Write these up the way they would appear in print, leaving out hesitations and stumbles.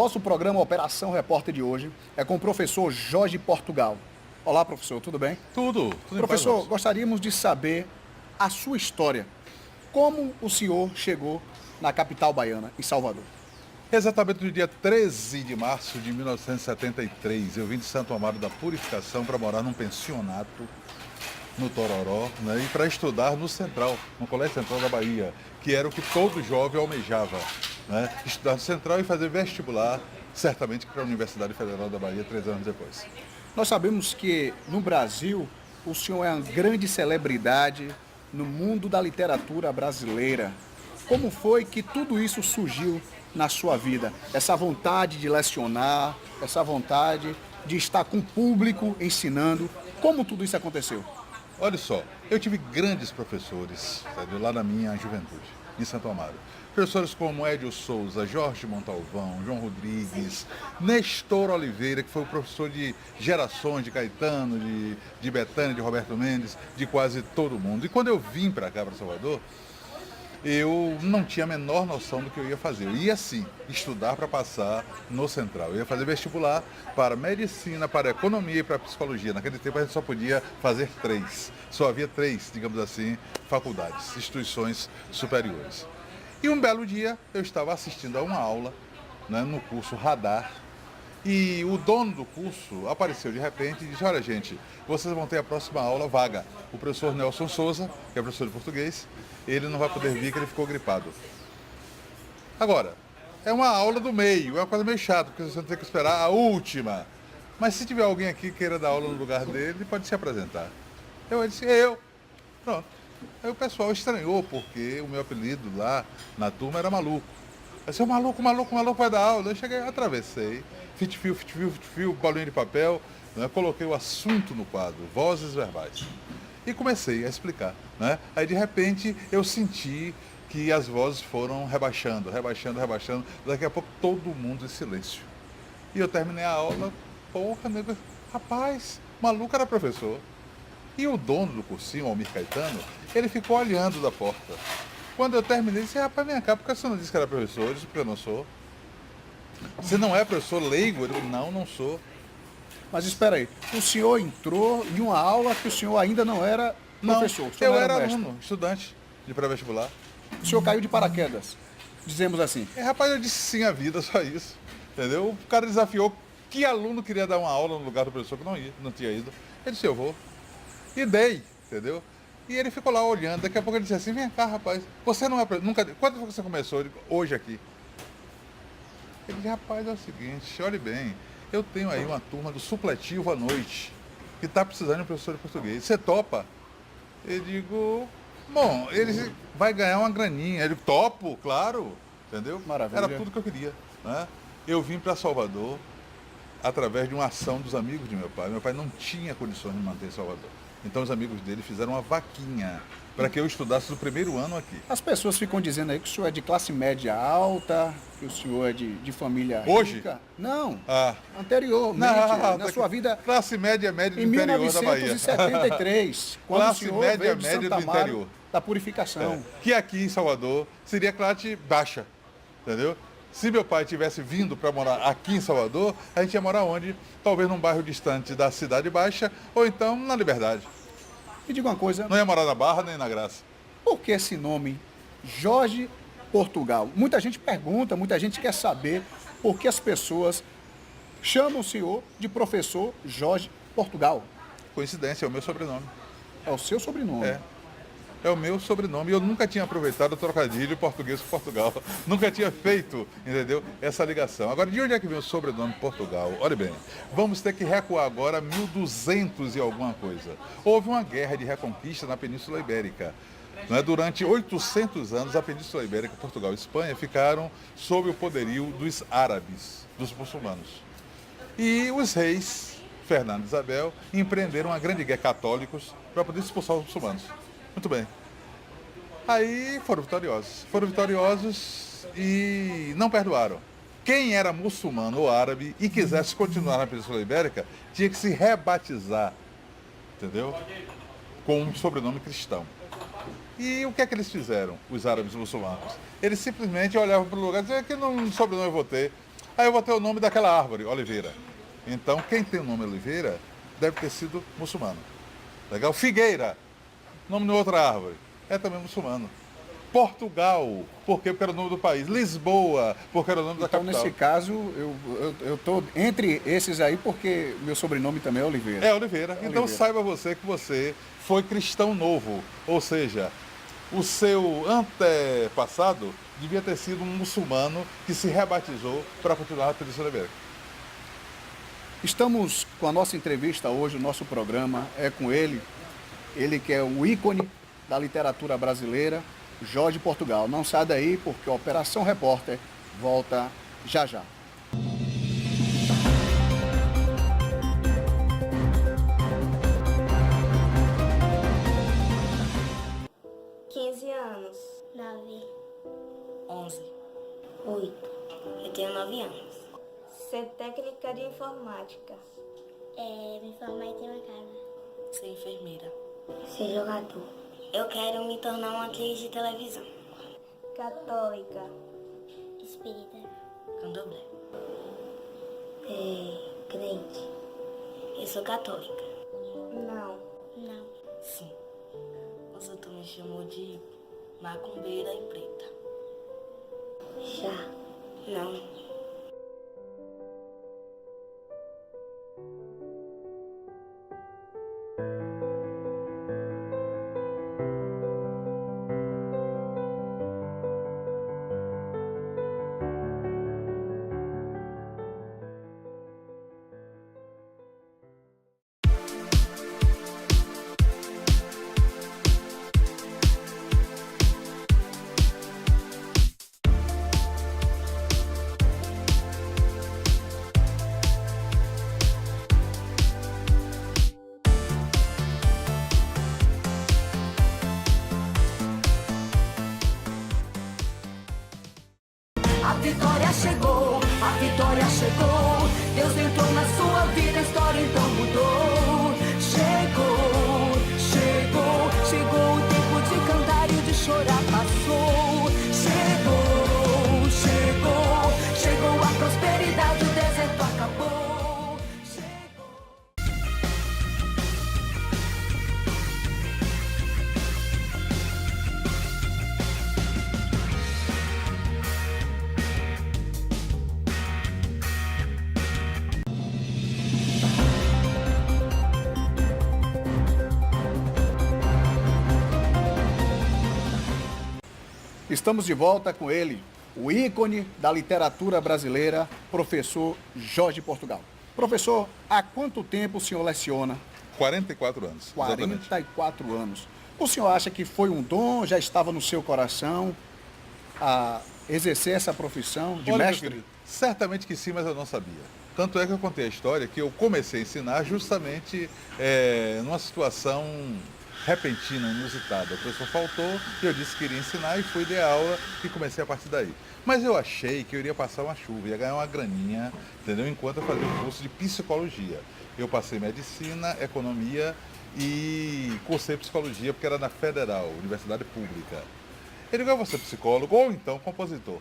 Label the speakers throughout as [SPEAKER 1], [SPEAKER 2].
[SPEAKER 1] Nosso programa Operação Repórter de hoje é com o professor Jorge Portugal. Olá, professor, tudo bem?
[SPEAKER 2] Tudo em paz,
[SPEAKER 1] Professor,
[SPEAKER 2] Robson.
[SPEAKER 1] gostaríamos de saber a sua história. Como o senhor chegou na capital baiana, em Salvador?
[SPEAKER 2] Exatamente no dia 13 de março de 1973, eu vim de Santo Amaro da Purificação para morar num pensionato no Tororó, né, e para estudar no Central, no Colégio Central da Bahia, que era o que todo jovem almejava, né, estudar no Central e fazer vestibular, certamente para a Universidade Federal da Bahia 3 anos depois.
[SPEAKER 1] Nós sabemos que no Brasil o senhor é uma grande celebridade no mundo da literatura brasileira. Como foi que tudo isso surgiu na sua vida? Essa vontade de lecionar, essa vontade de estar com o público ensinando. Como tudo isso aconteceu?
[SPEAKER 2] Olha só, eu tive grandes professores, sabe, lá na minha juventude, em Santo Amaro. Professores como Edio Souza, Jorge Montalvão, João Rodrigues, Nestor Oliveira, que foi o professor de gerações de Caetano, de Bethânia, de Roberto Mendes, de quase todo mundo. E quando eu vim para cá, para Salvador, eu não tinha a menor noção do que eu ia fazer. Eu ia sim estudar para passar no Central. Eu ia fazer vestibular para medicina, para economia e para psicologia. Naquele tempo a gente só podia fazer 3. Só havia 3, digamos assim, faculdades, instituições superiores. E um belo dia eu estava assistindo a uma aula, né, no curso Radar. E o dono do curso apareceu de repente e disse: olha, gente, vocês vão ter a próxima aula vaga. O professor Nelson Souza, que é professor de português, ele não vai poder vir, que ele ficou gripado. Agora, é uma aula do meio, é uma coisa meio chata, porque você tem que esperar a última. Mas se tiver alguém aqui que queira dar aula no lugar dele, ele pode se apresentar. Eu disse: eu. Pronto. Aí o pessoal estranhou, porque o meu apelido lá na turma era Maluco. Eu disse: maluco, vai dar aula. Eu cheguei, atravessei, fio, bolinha de papel, né? Coloquei o assunto no quadro, vozes verbais. E comecei a explicar, né? Aí de repente eu senti que as vozes foram rebaixando. Daqui a pouco todo mundo em silêncio. E eu terminei a aula, porra, nego, rapaz, Maluco era professor. E o dono do cursinho, o Almir Caetano, ele ficou olhando da porta. Quando eu terminei, ele disse: rapaz, vem cá, por que você não disse que era professor? Eu disse: porque eu não sou. Você não é professor leigo? Eu disse: não sou.
[SPEAKER 1] Mas espera aí, o senhor entrou em uma aula que o senhor ainda não era professor. O senhor
[SPEAKER 2] Eu
[SPEAKER 1] não
[SPEAKER 2] era
[SPEAKER 1] mestre.
[SPEAKER 2] aluno, estudante de pré-vestibular.
[SPEAKER 1] O senhor caiu de paraquedas, dizemos assim.
[SPEAKER 2] Rapaz, eu disse sim à vida, só isso. Entendeu? O cara desafiou que aluno queria dar uma aula no lugar do professor que não tinha ido. Ele disse: eu vou. E dei, entendeu? E ele ficou lá olhando. Daqui a pouco ele disse assim: vem cá, rapaz, você não é nunca. Quando foi que você começou? Eu digo: hoje aqui. Ele disse: rapaz, é o seguinte, olhe bem, eu tenho aí uma turma do supletivo à noite que está precisando de um professor de português. Você topa? Eu digo: bom, ele vai ganhar uma graninha. Ele: topo, claro, entendeu?
[SPEAKER 1] Maravilha.
[SPEAKER 2] Era tudo que eu queria, né? Eu vim para Salvador através de uma ação dos amigos de meu pai. Meu pai não tinha condições de manter Salvador. Então os amigos dele fizeram uma vaquinha para que eu estudasse no primeiro ano aqui.
[SPEAKER 1] As pessoas ficam dizendo aí que o senhor é de classe média alta, que o senhor é de família
[SPEAKER 2] Hoje?
[SPEAKER 1] rica. Não,
[SPEAKER 2] Ah,
[SPEAKER 1] anteriormente, na sua vida,
[SPEAKER 2] classe média
[SPEAKER 1] em
[SPEAKER 2] do interior da Bahia.
[SPEAKER 1] 1973, quando
[SPEAKER 2] Classe
[SPEAKER 1] o senhor
[SPEAKER 2] média,
[SPEAKER 1] veio de
[SPEAKER 2] média
[SPEAKER 1] Santa
[SPEAKER 2] do
[SPEAKER 1] Amaro,
[SPEAKER 2] interior.
[SPEAKER 1] da Purificação.
[SPEAKER 2] Que aqui em Salvador seria classe baixa, entendeu? Se meu pai tivesse vindo para morar aqui em Salvador, a gente ia morar onde? Talvez num bairro distante da Cidade Baixa, ou então na Liberdade.
[SPEAKER 1] Me diga uma coisa,
[SPEAKER 2] Não ia morar na Barra nem na Graça.
[SPEAKER 1] por que esse nome, Jorge Portugal? Muita gente pergunta, muita gente quer saber por que as pessoas chamam o senhor de professor Jorge Portugal.
[SPEAKER 2] Coincidência, é o meu sobrenome.
[SPEAKER 1] É o seu sobrenome.
[SPEAKER 2] É o meu sobrenome. Eu nunca tinha aproveitado o trocadilho português com Portugal. Nunca tinha feito, entendeu? Essa ligação. Agora, de onde é que vem o sobrenome Portugal? Olha bem, vamos ter que recuar agora a 1200 e alguma coisa. Houve uma guerra de reconquista na Península Ibérica. Né? Durante 800 anos, a Península Ibérica, Portugal e Espanha ficaram sob o poderio dos árabes, dos muçulmanos. E os reis, Fernando e Isabel, empreenderam uma grande guerra católicos para poder expulsar os muçulmanos. Muito bem. Aí foram vitoriosos. Foram vitoriosos e não perdoaram. Quem era muçulmano ou árabe e quisesse continuar na Península Ibérica, tinha que se rebatizar, entendeu? Com um sobrenome cristão. E o que é que eles fizeram, os árabes muçulmanos? Eles simplesmente olhavam para o lugar e diziam: que não sobrenome eu vou ter. Aí eu botei o nome daquela árvore, Oliveira. Então, quem tem o nome Oliveira deve ter sido muçulmano. Legal? Figueira, nome de outra árvore, é também muçulmano. Portugal, porque era o nome do país. Lisboa, porque era o nome da
[SPEAKER 1] Então,
[SPEAKER 2] capital.
[SPEAKER 1] nesse caso, eu tô entre esses aí porque meu sobrenome também é Oliveira.
[SPEAKER 2] É Oliveira. Então
[SPEAKER 1] Oliveira.
[SPEAKER 2] saiba você que você foi cristão novo. Ou seja, o seu antepassado devia ter sido um muçulmano que se rebatizou para continuar a Península Ibérica.
[SPEAKER 1] Estamos com a nossa entrevista hoje, o nosso programa é com ele que é o ícone da literatura brasileira, Jorge Portugal. Não sai daí porque a Operação Repórter volta já já.
[SPEAKER 3] anos.
[SPEAKER 4] 9,
[SPEAKER 3] 11.
[SPEAKER 4] 8.
[SPEAKER 3] Eu tenho 9 anos.
[SPEAKER 5] Ser técnica de informática.
[SPEAKER 4] Me formar e ter uma casa.
[SPEAKER 3] Ser enfermeira.
[SPEAKER 4] Ser jogador.
[SPEAKER 3] Eu quero me tornar uma atriz de televisão.
[SPEAKER 5] Católica.
[SPEAKER 4] Espírita.
[SPEAKER 3] Candomblé.
[SPEAKER 4] Crente.
[SPEAKER 3] Eu sou católica.
[SPEAKER 5] Não.
[SPEAKER 4] Não.
[SPEAKER 3] Sim. Os outros me chamam de macumbeira e preta.
[SPEAKER 4] Já.
[SPEAKER 3] Não.
[SPEAKER 6] A vitória chegou, Deus entrou na sua vida, a história então mudou. Chegou o tempo de cantar e de chorar passou. Chegou a prosperidade, o deserto acabou.
[SPEAKER 1] Estamos de volta com ele, o ícone da literatura brasileira, professor Jorge Portugal. Professor, há quanto tempo o senhor leciona?
[SPEAKER 2] 44 anos. Exatamente.
[SPEAKER 1] 44 anos. O senhor acha que foi um dom, já estava no seu coração a exercer essa profissão de
[SPEAKER 2] Olha, meu
[SPEAKER 1] mestre?
[SPEAKER 2] querido, certamente que sim, mas eu não sabia. Tanto é que eu contei a história que eu comecei a ensinar justamente numa situação repentina, inusitada. O professor faltou e eu disse que iria ensinar e fui dar aula e comecei a partir daí. Mas eu achei que eu iria passar uma chuva, ia ganhar uma graninha, entendeu? Enquanto eu fazia um curso de psicologia. Eu passei medicina, economia e cursei psicologia porque era na Federal, Universidade Pública. Ele igual você psicólogo ou então compositor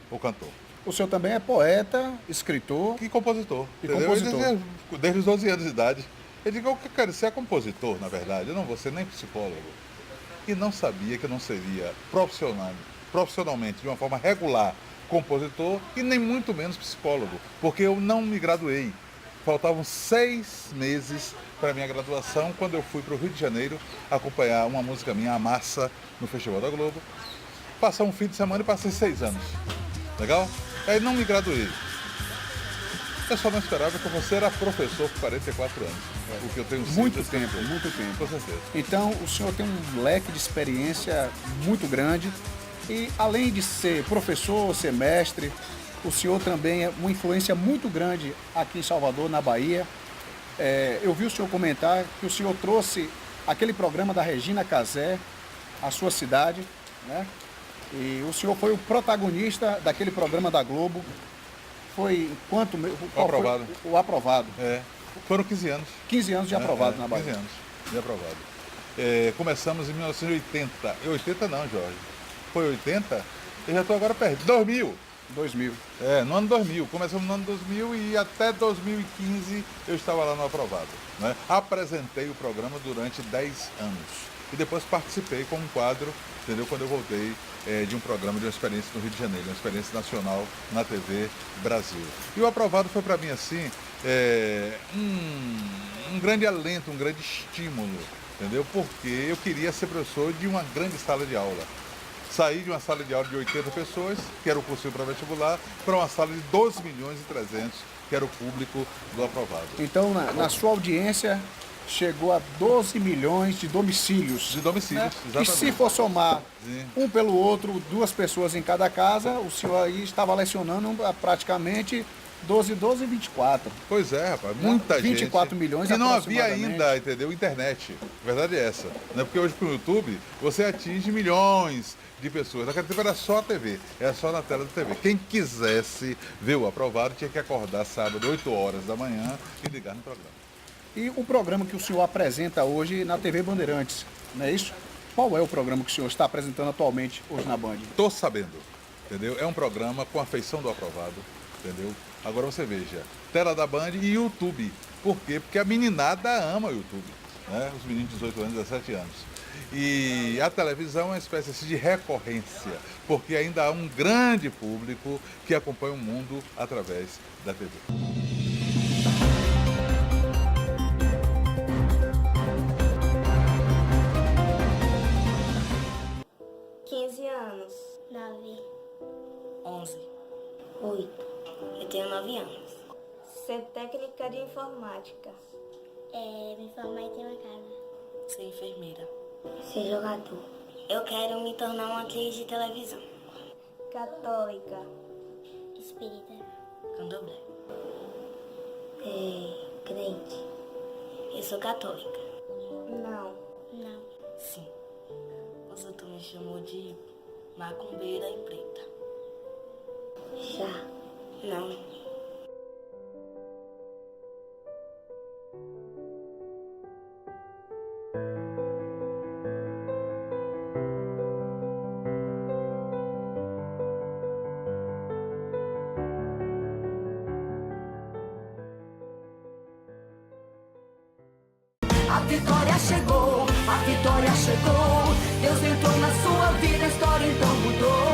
[SPEAKER 2] ou cantor.
[SPEAKER 1] O senhor também é poeta, escritor.
[SPEAKER 2] E compositor.
[SPEAKER 1] E
[SPEAKER 2] entendeu?
[SPEAKER 1] compositor.
[SPEAKER 2] Eu dizia, desde os 12 anos de idade. Eu digo, eu quero ser compositor, na verdade. Eu não vou ser nem psicólogo. E não sabia que eu não seria profissionalmente, de uma forma regular, compositor e nem muito menos psicólogo. Porque eu não me graduei. Faltavam 6 meses para minha graduação, quando eu fui para o Rio de Janeiro acompanhar uma música minha, a Massa, no Festival da Globo. Passar um fim de semana e passei 6 anos. Legal? Aí não me graduei. Eu só não esperava que você era professor por 44 anos. O que eu tenho sido,
[SPEAKER 1] Muito
[SPEAKER 2] eu sempre
[SPEAKER 1] tempo,
[SPEAKER 2] fui.
[SPEAKER 1] muito tempo.
[SPEAKER 2] Com certeza.
[SPEAKER 1] Então, o senhor tem um leque de experiência muito grande e, além de ser professor, ser mestre, o senhor também é uma influência muito grande aqui em Salvador, na Bahia. Eu vi o senhor comentar que o senhor trouxe aquele programa da Regina Casé à sua cidade, né? E o senhor foi o protagonista daquele programa da Globo. Foi quanto? Qual foi?
[SPEAKER 2] Aprovado.
[SPEAKER 1] O aprovado.
[SPEAKER 2] Foram 15 anos.
[SPEAKER 1] 15 anos de aprovado na Bahia.
[SPEAKER 2] 15 anos de aprovado. Começamos em 1980. 80 não, Jorge. Foi 80? Eu já estou agora perto. 2000.
[SPEAKER 1] 2000.
[SPEAKER 2] No ano 2000. Começamos no ano 2000 e até 2015 eu estava lá no Aprovado. Né? Apresentei o programa durante 10 anos. E depois participei com um quadro, entendeu? Quando eu voltei de um programa, de uma experiência no Rio de Janeiro, uma experiência nacional na TV Brasil. E o Aprovado foi para mim assim, um grande alento, um grande estímulo, entendeu? Porque eu queria ser professor de uma grande sala de aula. Saí de uma sala de aula de 80 pessoas, que era o cursinho para vestibular, para uma sala de 12 milhões e 300, que era o público do Aprovado.
[SPEAKER 1] Então, na sua audiência, chegou a 12 milhões de domicílios.
[SPEAKER 2] De domicílios,
[SPEAKER 1] né?
[SPEAKER 2] exatamente.
[SPEAKER 1] E se for somar
[SPEAKER 2] Sim.
[SPEAKER 1] um pelo outro, 2 pessoas em cada casa, o senhor aí estava lecionando praticamente 12 e 24.
[SPEAKER 2] Pois é, rapaz, muita
[SPEAKER 1] 24
[SPEAKER 2] gente.
[SPEAKER 1] milhões
[SPEAKER 2] E não havia
[SPEAKER 1] aproximadamente.
[SPEAKER 2] ainda, entendeu, internet. A verdade é essa. Né? Porque hoje com o YouTube você atinge milhões de pessoas. Naquele tempo era só a TV, era só na tela da TV. Quem quisesse ver o Aprovado tinha que acordar sábado, 8 horas da manhã e ligar no programa.
[SPEAKER 1] E o programa que o senhor apresenta hoje na TV Bandeirantes, não é isso? Qual é o programa que o senhor está apresentando atualmente hoje na Band?
[SPEAKER 2] Tô sabendo, entendeu? É um programa com a feição do Aprovado, entendeu? Agora você veja, tela da Band e YouTube. Por quê? Porque a meninada ama o YouTube, né? Os meninos de 18 anos, 17 anos. E a televisão é uma espécie assim, de recorrência, porque ainda há um grande público que acompanha o mundo através da TV.
[SPEAKER 5] anos.
[SPEAKER 4] 9,
[SPEAKER 3] 11.
[SPEAKER 4] 8,
[SPEAKER 3] Eu tenho 9 anos.
[SPEAKER 5] Ser técnica de informática.
[SPEAKER 4] me formar e ter uma casa.
[SPEAKER 3] Ser enfermeira.
[SPEAKER 4] Ser jogador.
[SPEAKER 3] Eu quero me tornar uma atriz de televisão.
[SPEAKER 5] Católica.
[SPEAKER 4] Espírita.
[SPEAKER 3] Candomblé.
[SPEAKER 4] Crente.
[SPEAKER 3] Eu sou católica.
[SPEAKER 5] Não.
[SPEAKER 4] Não.
[SPEAKER 3] Sim. Os outros me chamam de macumbeira e preta.
[SPEAKER 4] Chá.
[SPEAKER 3] Não.
[SPEAKER 6] A vitória chegou, a vitória chegou. Deus entrou na sua vida, a história então mudou.